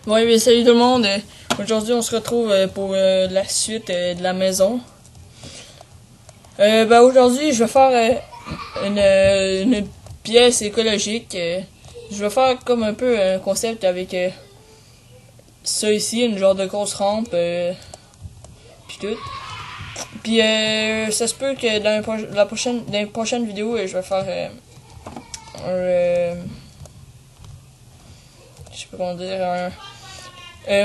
Ouais, mais salut tout le monde. Aujourd'hui, on se retrouve pour la suite de la maison. Aujourd'hui, je vais faire une pièce écologique. Je vais faire comme un peu un concept avec ça ici, une genre de grosse rampe, puis tout. Puis ça se peut que dans les prochaines vidéos, je vais faire je sais pas comment dire,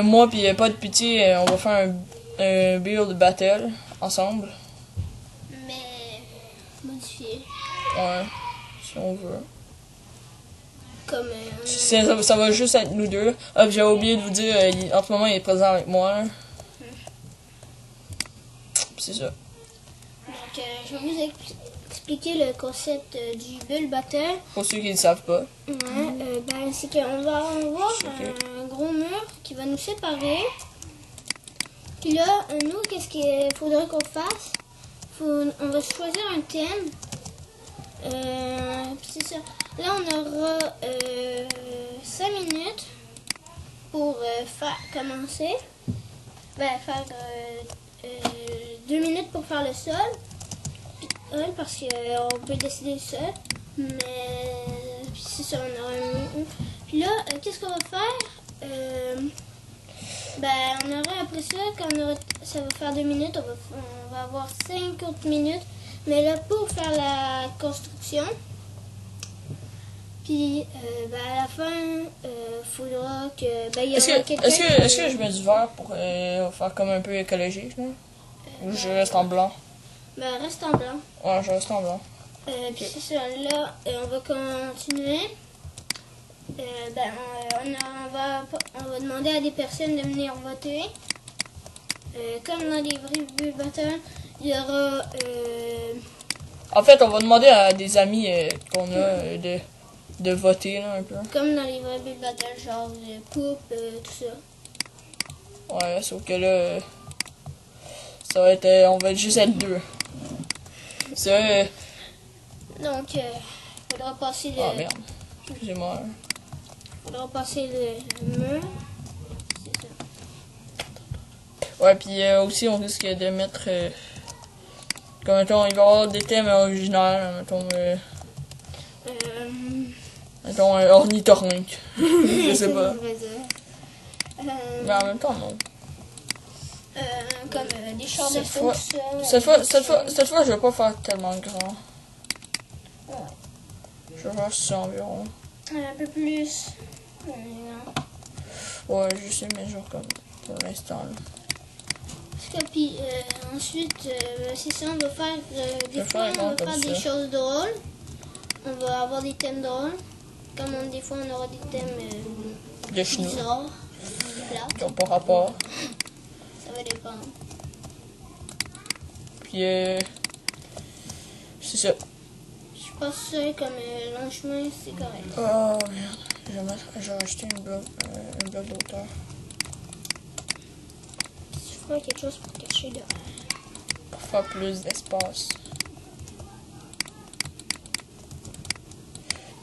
moi pis pas de pitié, on va faire un build battle ensemble. Mais modifié. Ouais, si on veut. Comme Ça va juste être nous deux. Ah, j'ai oublié de vous dire, en ce moment il est présent avec moi. Là. C'est ça. Donc, je vais vous expliquer le concept du build battle. Pour ceux qui ne savent pas. Ouais, c'est qu'on va avoir un gros mur qui va nous séparer. Puis là, nous, qu'est-ce qu'il faudrait qu'on fasse? On va choisir un thème. C'est ça. Là, on aura 5 minutes pour commencer. Faire 2 minutes pour faire le sol. Parce qu'on peut décider le sol. Mais c'est ça, on aura un. Puis là, qu'est-ce qu'on va faire? On aura après ça, ça va faire 2 minutes, on va avoir 50 minutes. Mais là, pour faire la construction, puis à la fin, faudra que. Il y aura quelqu'un. Est-ce que je mets du vert pour faire comme un peu écologique, là? Ou je reste en blanc? Reste en blanc. Ouais, je reste en blanc. Puis c'est ça, là, on va continuer. On va demander à des personnes de venir voter. Comme dans les vrais build battle, il y aura. En fait, on va demander à des amis qu'on a de voter là, un peu. Comme dans les vrais build battle, genre coupe, tout ça. Ouais, sauf que là, ça va être, on va juste être deux. Ça. Donc, faudra passer le. Ah merde, excusez-moi. Faudra passer le mur. C'est ça. Ouais, puis aussi on risque de mettre comme mettons, il va y avoir des thèmes originaux, mettons ornithorynque. Je sais pas. Mais en même temps non. Comme des chars de fou. Cette fois je vais pas faire tellement grand. Ouais. Je vais faire ça environ. Un peu plus. Ouais, je sais, mais genre comme pour l'instant là. Puis ensuite, c'est ça, on va faire des fois, on va faire des choses drôles. On va avoir des thèmes drôles. Comme des fois, on aura des thèmes bizarres, qui n'ont pas rapport. Ça va dépendre. Puis c'est ça. Je pense que ça, comme long chemin, c'est correct. Oh merde, je vais acheter un bloc d'auteur. Je crois quelque chose pour cacher derrière. Pour faire plus d'espace.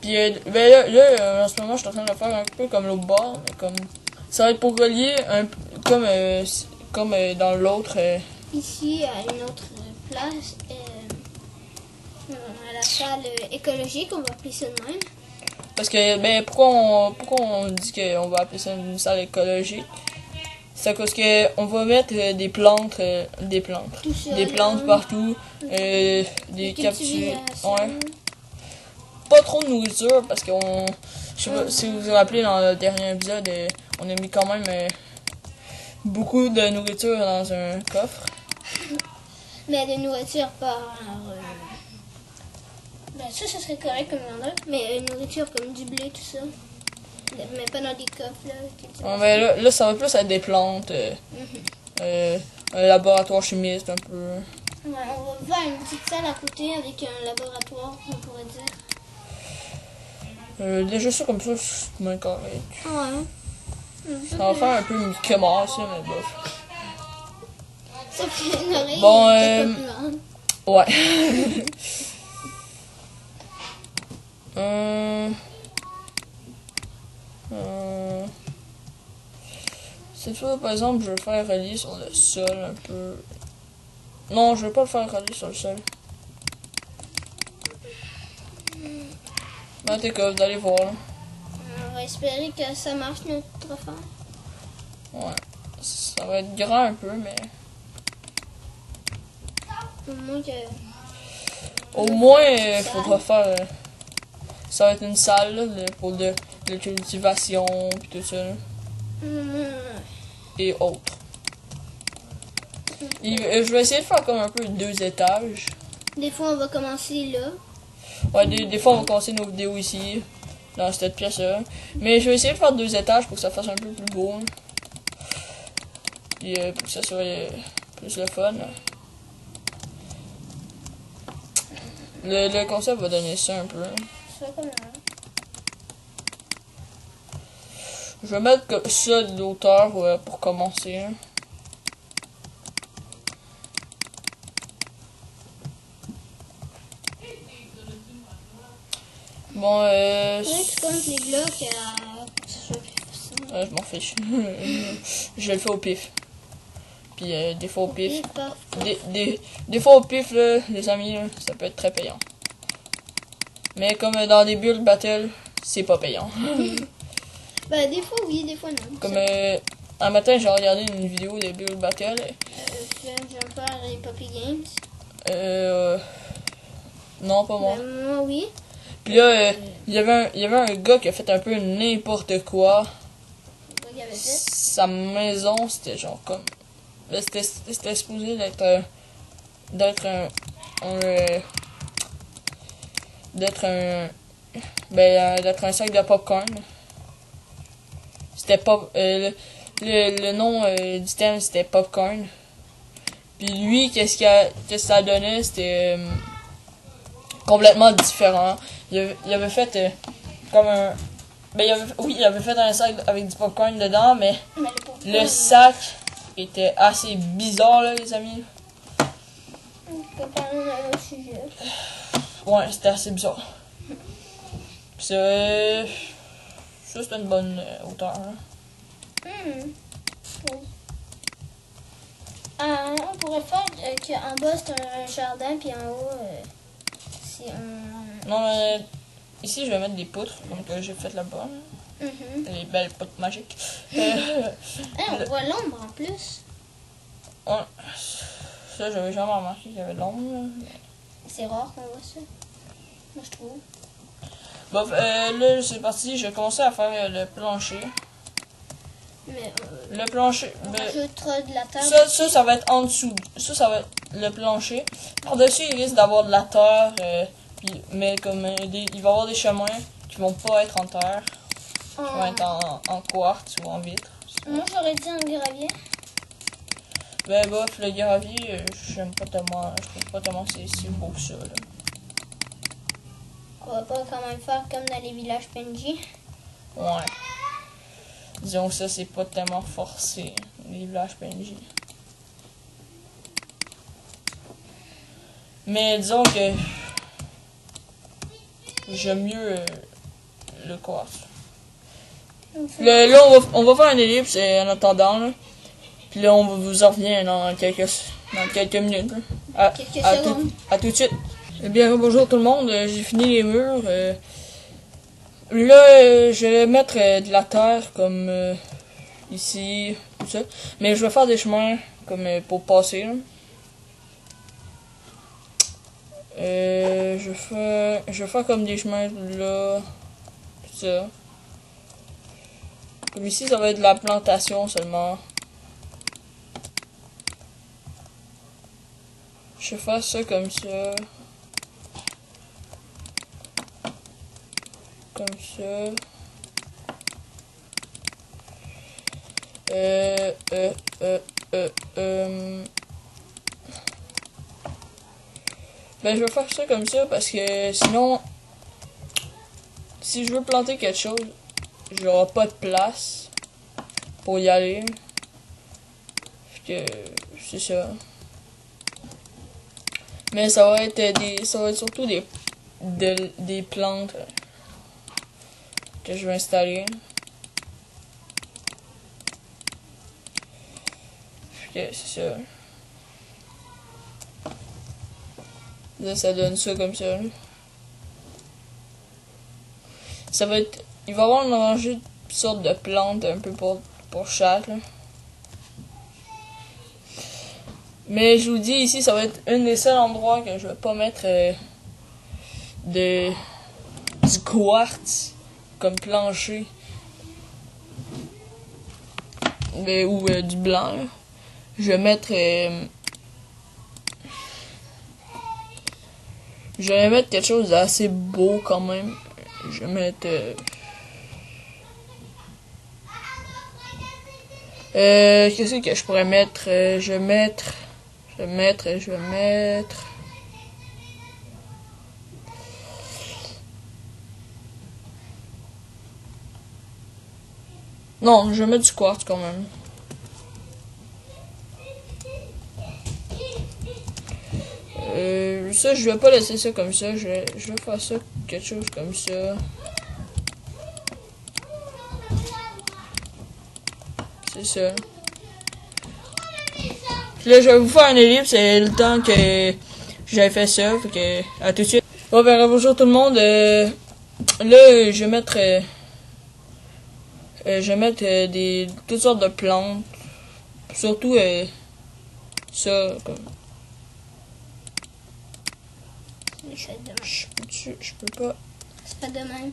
Puis là, en ce moment, je suis en train de faire un peu comme l'autre bord, mais comme ça va être pour relier un comme dans l'autre. Ici, à une autre place, à la salle écologique, on va appeler ça de même. Parce que pourquoi on dit qu'on va appeler ça une salle écologique? C'est parce que on va mettre des plantes partout, des capsules. Ouais. Pas trop de nourriture parce qu'on, je sais pas si vous vous rappelez dans le dernier épisode, on a mis quand même beaucoup de nourriture dans un coffre. Mais de nourriture par ça serait correct comme dans l'autre, mais nourriture comme du blé, tout ça. Mais pas dans des coffres là. Ouais, mais là ça va plus être des plantes, un laboratoire chimiste un peu. Ouais, on va faire une petite salle à côté avec un laboratoire, on pourrait dire. Déjà ça comme ça, c'est moins correct. Ouais. Ça va faire un peu Mickey Mouse, mais bof. Ça fait une oreille bon, ouais. Cette fois, par exemple, je vais le faire relier sur le sol un peu. Non, je vais pas le faire relier sur le sol. Ben, t'es comme, vous allez voir, là. On va espérer que ça marche notre affaire. Ouais. Ça va être grand un peu, mais... Au moins que... Au moins, il faudra faire... ça va être une salle, là, pour de la cultivation, pis tout ça, là. Et autres. Je vais essayer de faire comme un peu 2 étages. Des fois, on va commencer là. Ouais, des fois, on va commencer nos vidéos ici, dans cette pièce-là. Mais je vais essayer de faire 2 étages pour que ça fasse un peu plus beau. Hein. Et pour que ça soit plus le fun. Le concept va donner ça un peu. Ça comme là. Je vais mettre ça de l'auteur pour commencer. Hein. Bon, Ouais, tu comptes les blocs pour que ce soit plus facile. je m'en fiche. Je le fais au pif. Puis des fois au pif. Des fois au pif, là, les amis, là, ça peut être très payant. Mais comme dans des build battle, c'est pas payant. Ben, des fois oui, des fois non. Comme un matin, j'ai regardé une vidéo de build battle. Tu viens de faire les Poppy Games? Non, pas moi. Ben, moi oui. Puis là, il y avait un gars qui a fait un peu n'importe quoi. Qu'est-ce qu'il avait fait? Sa maison, c'était genre comme... C'était supposé d'être un... D'être un sac de popcorn. C'était pas... le nom du thème, c'était popcorn. Puis lui, qu'est-ce que ça donnait, c'était... complètement différent. Il avait fait comme un... Ben, il avait fait un sac avec du popcorn dedans, mais le sac était assez bizarre, là, les amis. On peut parler d'un autre sujet. Ouais, c'était assez bizarre. Ça, c'est une bonne hauteur. Hein. On pourrait faire qu'en bas c'est un jardin, puis en haut c'est un... Non, mais ici, je vais mettre des poutres, comme que j'ai fait là-bas. Les belles poutres magiques. on voit l'ombre en plus. Ouais. Ça, j'avais jamais remarqué qu'il y avait de l'ombre. C'est rare qu'on voit ça. Moi, je trouve. Bon, là, c'est parti. Je vais commencer à faire le plancher. Mais le plancher. on Ben, rajoutera de la terre. ça va être en dessous. Ça va être le plancher. Par-dessus, il risque d'avoir de la terre. Mais comme il va y avoir des chemins qui vont pas être en terre. Qui vont être en quartz ou en vitre. Moi, j'aurais dit en gravier. Ben, bof, le gravier, j'aime pas tellement. Je trouve pas tellement c'est si beau que ça, là. On va pas quand même faire comme dans les villages PNJ. Ouais. Disons que ça, c'est pas tellement forcé, les villages PNJ. Mais disons que j'aime mieux le quartz. Là, on va faire une ellipse en attendant, là. Puis là, on vous en revient dans quelques minutes. Là. Quelques secondes. À tout de suite. Eh bien, bonjour tout le monde. J'ai fini les murs. Là, je vais mettre de la terre comme ici, tout ça. Mais je vais faire des chemins comme pour passer. Là. Je vais faire comme des chemins là, tout ça. Comme ici, ça va être de la plantation seulement. Je vais faire ça comme ça. Comme ça. Ben, je vais faire ça comme ça parce que sinon, si je veux planter quelque chose, j'aurai pas de place pour y aller. Fait que c'est ça. Mais ça va être surtout des plantes que je vais installer. Ok, c'est ça. Là, ça donne ça comme ça. Là. Ça va être... Il va y avoir une rangée de sortes de plantes un peu pour chaque. Là. Mais je vous dis ici, ça va être un des seuls endroits que je vais pas mettre du quartz comme plancher. Ou du blanc. Là. Je vais mettre... je vais mettre quelque chose d'assez beau quand même. Je vais mettre... qu'est-ce que je pourrais mettre? Je vais mettre... Non, je vais mettre du quartz quand même. Ça, je vais pas laisser ça comme ça. Je vais faire ça quelque chose comme ça. C'est ça. Puis là, je vais vous faire une ellipse. C'est le temps que j'avais fait ça. Fait que, à tout de suite. Bon, ben, bonjour tout le monde. Là, je vais mettre... toutes sortes de plantes. Surtout, ça, comme... Je peux pas... C'est pas de même.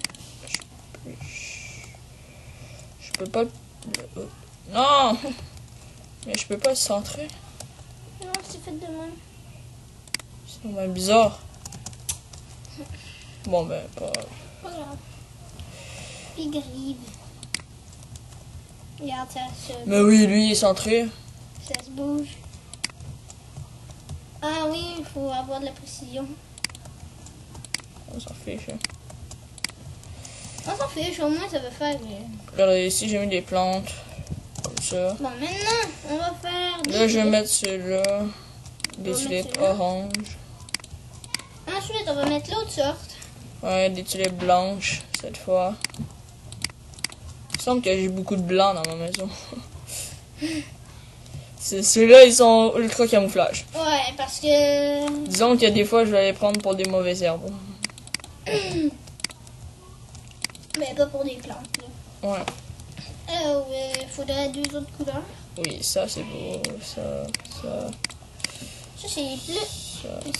Je peux pas... Non! Mais je peux pas le centrer. Non, c'est fait de même. C'est vraiment bizarre. Bon, ben, pas... Pas grave. Puis grive. Regarde, ça se... Mais oui, lui, il est centré. Ça se bouge. Ah oui, il faut avoir de la précision. On s'en fiche. Hein. On s'en fiche, au moins ça va faire... Regardez, ici, j'ai mis des plantes. Comme ça. Bon, maintenant, on va faire... Là, je vais mettre ceux-là. Des tulipes oranges. Ensuite, on va mettre l'autre sorte. Ouais, des tulipes blanches, cette fois. Il me semble que j'ai beaucoup de blanc dans ma maison. Ceux-là, ils sont ultra camouflage. Ouais, parce que... Disons qu'il y a des fois, je vais les prendre pour des mauvaises herbes. Mais pas pour des plantes, là. Ouais. Il faudrait 2 autres couleurs. Oui, ça, c'est beau. Ça. Ça, c'est les plus...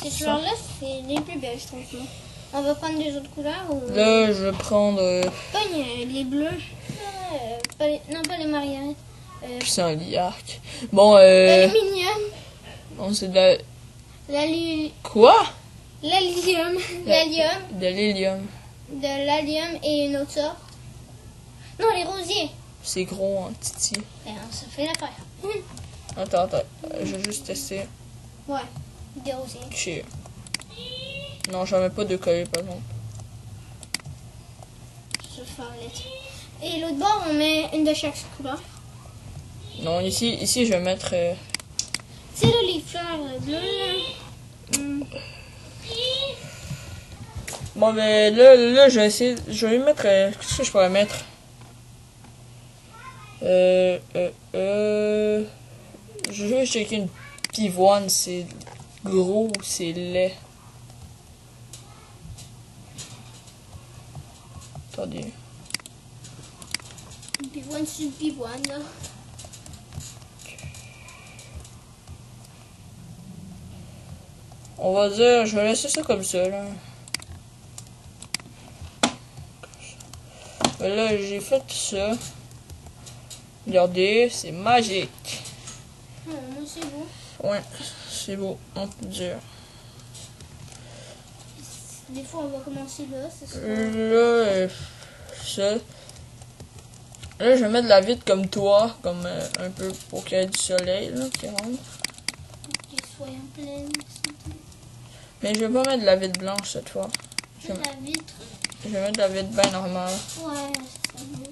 Ces Ça. fleurs-là, c'est les plus belles, je trouve. Moi. On va prendre 2 autres couleurs ou... Là, je vais prendre... les bleus. Non, pas les marionnettes. c'est un liarc. Bon, L'aluminium. bon, c'est de la... Quoi? L'allium. L'allium. De l'hélium. De l'allium et une autre sorte. Non, les rosiers. C'est gros en titi. Et ça fait l'affaire. Attends. Je vais juste tester. Ouais, des rosiers. Chier. Non, j'en mets pas de coller, par exemple. Je vais faire lettre. Et l'autre bord, on met une de chaque couleur. Non, ici, je vais mettre... C'est là les fleurs bleues, là. Bon, ben là, je vais essayer... Je vais mettre... Qu'est-ce que je pourrais mettre? Je vais checker une pivoine. C'est gros, c'est laid. Attendez. Une pivoine sur une pivoine, là. On va dire... Je vais laisser ça comme ça, là. Ben là, j'ai fait ça. Regardez, c'est magique. Moi, c'est beau. Ouais, c'est beau, on peut dire. Des fois, on va commencer là, c'est ça. Là, ça. Là, je vais mettre de la vitre comme toi, comme un peu pour qu'il y ait du soleil, là, qui rentre. Pour qu'il soit en pleine. Mais je vais pas mettre de la vitre blanche cette fois. La vitre. Je vais mettre de la vitre bien normale. Ouais, c'est beau.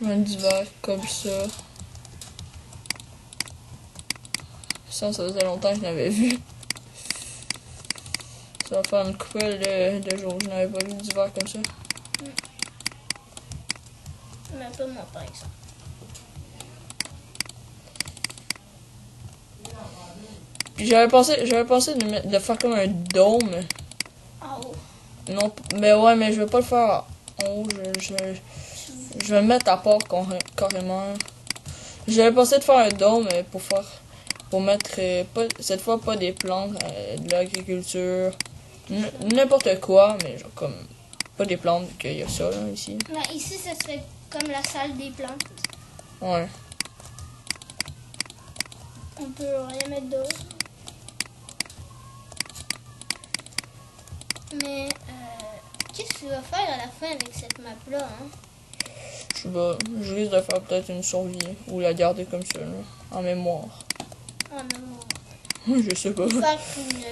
Un divan comme ça. Ça faisait longtemps que je l'avais vu. Ça va faire une couple de jours. Je n'avais pas vu d'hiver comme ça. Mais un peu moins, par exemple. Puis j'avais pensé de faire comme un dôme. En haut. Non, mais ouais, mais je vais pas le faire en haut. Je vais le mettre à part carrément. J'avais pensé de faire un dôme pour mettre cette fois pas des plantes, de l'agriculture, n'importe quoi, mais genre comme pas des plantes qu'il y a ça là ici. Ben, ici, ce serait comme la salle des plantes. Ouais. On peut rien mettre d'autre. Mais qu'est-ce que tu vas faire à la fin avec cette map-là, hein? Je sais pas, je risque de faire peut-être une survie ou la garder comme ça, là, en mémoire. Oh non. Je sais pas. Faire une...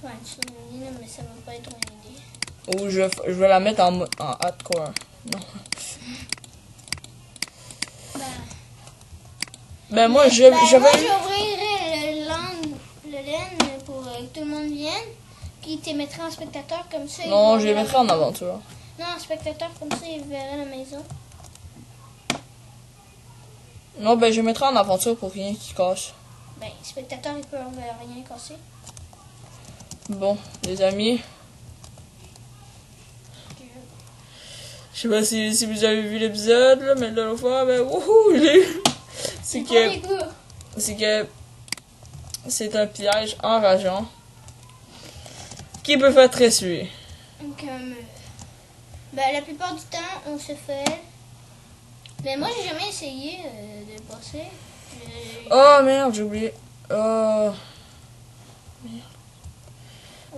Ouais, une survie, mais ça va pas être une idée. Ou je vais la mettre en hardcore. Non. Ben moi, moi, j'avais... j'ouvrirais le LAN pour que tout le monde vienne. Puis tu mettrais en spectateur comme ça. Non, je les mettrai en aventure. Non, en spectateur comme ça, ils verraient la maison. Non, ben je les mettrai en aventure pour rien qui casse. Ben, spectateur, ils peuvent rien casser. Bon, les amis. Je sais pas si vous avez vu l'épisode, là, mais de l'autre fois, ben wouhou, c'est que c'est un piège enrageant qui peut faire très suer. Comme, ben, la plupart du temps, on se fait. Mais moi, j'ai jamais essayé de passer. Oh merde, j'ai oublié. Oh. Merde.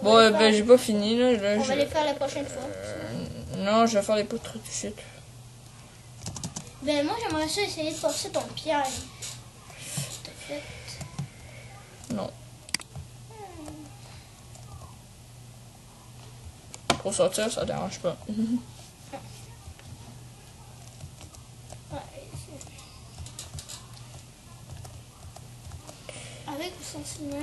Bon, ben j'ai pas fini là. On va les faire la prochaine fois. Non, je vais faire les poutres tout de suite. Ben, moi, j'aimerais ça essayer de passer ton piège. Fait. Non. Pour sortir, ça dérange pas. Avec ou sans ciment.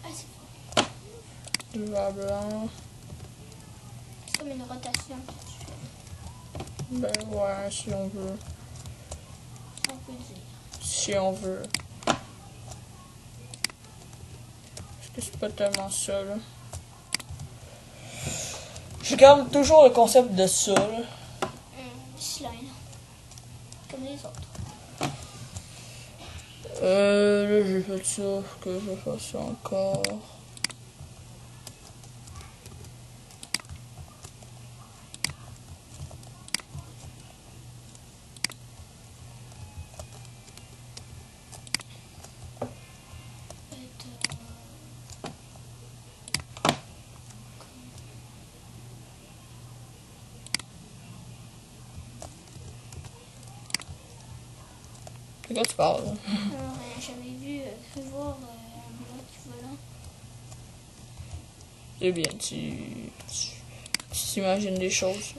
Ah, c'est Du verre blanc. C'est comme une rotation que tu fais. Ben ouais, si on veut. On peut dire. Si on veut. Parce que c'est pas tellement ça là. Je garde toujours le concept de ça là. Slime. Comme les autres. Là j'ai fait ça, que je fasse ça encore. De quoi tu parles là? J'avais vu voir un bloc volant. C'est bien, tu t'imagines des choses.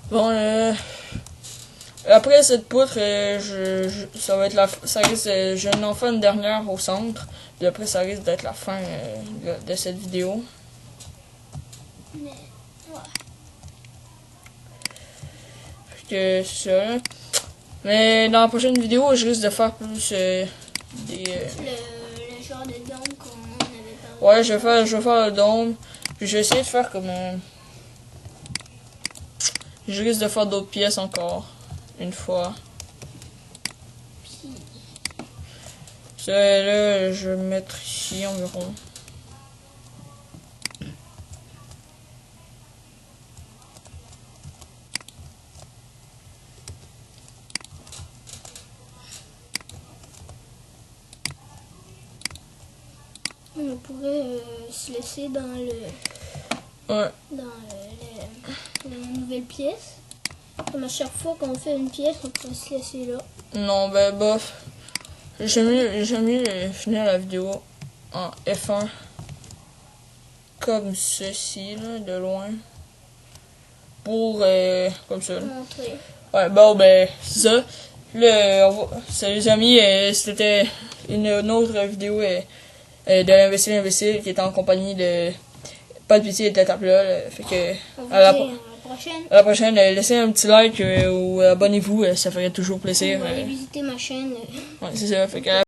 Bon, après cette poutre, ça va être ça risque, je n'en fais une dernière au centre, puis après ça risque d'être la fin de cette vidéo. Mais, ouais. Que c'est ça. Mais dans la prochaine vidéo, je risque de faire plus des. Le genre de dôme qu'on avait parlé. Ouais, je vais faire le dôme, puis je vais essayer de faire comme. Je risque de faire d'autres pièces encore. Une fois. Puis, Ça, là, je vais me mettre ici environ. on pourrait se laisser dans Ouais. la nouvelle pièce. Comme à chaque fois qu'on fait une pièce, on peut se laisser là. Non, ben bof. J'aime mieux finir la vidéo en F1 comme ceci, là, de loin. Pour, comme ça. Là. Montrer. Ouais, bon, ben, c'est ça. Salut les amis, c'était une autre vidéo de l'imbécile qui était en compagnie de Pas de pitié et Tata Plat. Fait que, On vous à la dit prochaine. À la prochaine, laissez un petit like ou abonnez-vous, ça ferait toujours plaisir. Allez visiter ma chaîne. Ouais, c'est ça. Fait que,